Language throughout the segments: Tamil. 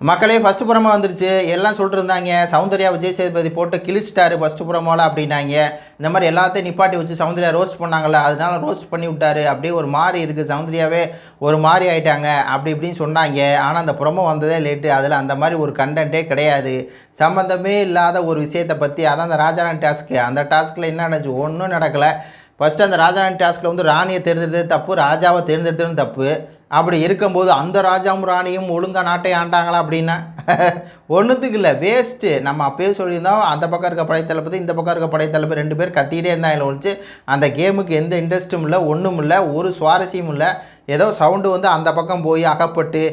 மக்களே ஃபஸ்ட்டு புறமா வந்துருச்சு. எல்லாம் சொல்லிட்டுருந்தாங்க, சௌந்தர்யா விஜய் சேதுபதி போட்டு கிழிச்சிட்டாரு ஃபஸ்ட்டு புறமால அப்படின்னாங்க. இந்த மாதிரி எல்லாத்தையும் நிப்பாட்டி வச்சு சௌந்தர்யா ரோஸ்ட் பண்ணாங்கல்ல, அதனால ரோஸ்ட் பண்ணி விட்டாரு. அப்படியே ஒரு மாறி இருக்குது, சௌந்தர்யாவே ஒரு மாறி ஆகிட்டாங்க அப்படி இப்படின்னு சொன்னாங்க. ஆனால் அந்த புறமோ வந்ததே லேட்டு. அதில் அந்த மாதிரி ஒரு கண்டென்ட்டே கிடையாது. சம்மந்தமே இல்லாத ஒரு விஷயத்தை பற்றி, அதான் அந்த ராஜாராணி டாஸ்க்கு. அந்த டாஸ்கில் என்ன நடந்துச்சு? ஒன்றும் நடக்கலை. ஃபஸ்ட்டு அந்த ராஜாராணி டாஸ்கில் வந்து ராணியை தேர்ந்தெடுத்தது தப்பு, ராஜாவை தேர்ந்தெடுத்ததும் தப்பு. அப்படி இருக்கும்போது அந்த ராஜாவும் ராணியும் ஒழுங்காக நாட்டை ஆண்டாங்களா அப்படின்னா ஒன்றுத்துக்கு இல்லை, வேஸ்ட்டு. நம்ம அப்பயே சொல்லியிருந்தோம், அந்த பக்கம் இருக்க படைத்தளபதி இந்த பக்கம் இருக்க படைத்தளபதி 2 பேர் கத்திக்கிட்டே இருந்தாங்க ஒழிச்சு அந்த கேமுக்கு எந்த இன்ட்ரெஸ்ட்டும் இல்லை, ஒன்றும் இல்லை, ஒரு சுவாரஸ்யமும் இல்லை. ஏதோ சவுண்டு வந்து அந்த பக்கம் போய் அகப்பட்டு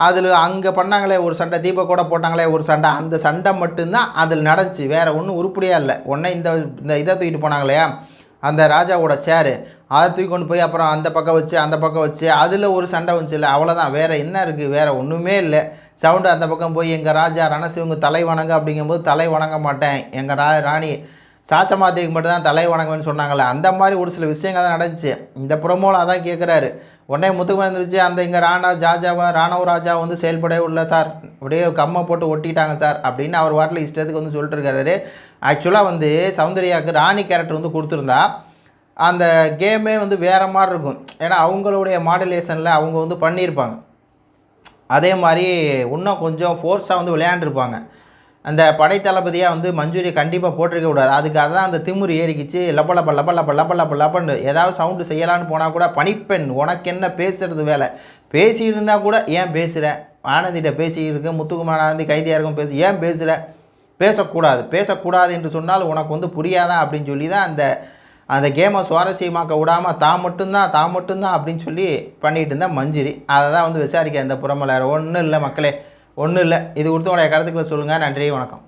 அதில் அங்கே பண்ணாங்களே ஒரு சண்டை, தீபக் கூட போட்டாங்களே ஒரு சண்டை, அந்த சண்டை மட்டும்தான் அதில் நடந்துச்சு. வேறு ஒன்றும் உருப்படியாக இல்லை. உடனே இந்த இதை தூக்கிட்டு போனாங்களையா, அந்த ராஜாவோட சேரு, அதை தூக்கி கொண்டு போய் அப்புறம் அந்த பக்கம் வச்சு அந்த பக்கம் வச்சு அதில் ஒரு சண்டை வந்துச்சு இல்லை, அவ்வளோதான். வேறு என்ன இருக்குது? வேறு ஒன்றுமே இல்லை. சவுண்டு அந்த பக்கம் போய் எங்கள் ராஜா ரணசிவங்க தலை வணங்க அப்படிங்கும்போது தலை வணங்க மாட்டேன், எங்கள் ராணி சாச்சமாதேவிக்கு மட்டும்தான் தலை வணங்குன்னு சொன்னாங்களே, அந்த மாதிரி ஒரு சில விஷயங்கள் தான் நடந்துச்சு. இந்த ப்ரொமோவில் அதான் கேட்குறாரு. உடனே முத்துக்கு வந்துருச்சு, அந்த இங்கே ராணவ ராஜா வந்து செயல்படவே இல்லை சார், அப்படியே கம்மை போட்டு ஒட்டிட்டாங்க சார் அப்படின்னு அவர் வாட்டில் இஷ்டத்துக்கு வந்து சொல்லிட்டு இருக்காரு. ஆக்சுவலாக வந்து சௌந்தர்யாவுக்கு ராணி கேரக்டர் வந்து கொடுத்துருந்தா அந்த கேமே வந்து வேறு மாதிரி இருக்கும். ஏன்னா அவங்களுடைய மாடுலேஷனில் அவங்க வந்து பண்ணியிருப்பாங்க. அதே மாதிரி இன்னும் கொஞ்சம் ஃபோர்ஸாக வந்து விளையாண்டுருப்பாங்க. அந்த படைத்தளபதியாக வந்து மஞ்சூரியை கண்டிப்பாக போட்டிருக்க கூடாது. அதுக்காக தான் அந்த திமுரு ஏறிக்கிச்சு லப்ப லப்ப லப்ப லப்ப லப்ப லப்ப லப்பன்னு ஏதாவது சவுண்டு செய்யலான்னு போனால் கூட, பணிப்பெண் உனக்கு என்ன பேசுகிறது வேலை, பேசியிருந்தால் கூட ஏன் பேசுகிற, ஆனந்திகிட்ட பேசியிருக்கு, முத்துக்குமார் ஆனந்தி கைதியாக இருக்கும் ஏன் பேசுகிற, பேசக்கூடாது என்று சொன்னால் உனக்கு வந்து புரியாதான் அப்படின்னு சொல்லி தான் அந்த கேமை சுவாரஸ்யமாக்க விடாமல் தான் மட்டும்தான் அப்படின்னு சொல்லி பண்ணிகிட்டு இருந்தால் மஞ்சுரி. அதை தான் வந்து விசாரிக்க இந்த புறமலை. ஒன்றும் இல்லை மக்களே, ஒன்றும் இல்லை. இது கொடுத்து உடைய கருத்துக்களை சொல்லுங்கள். நன்றி, வணக்கம்.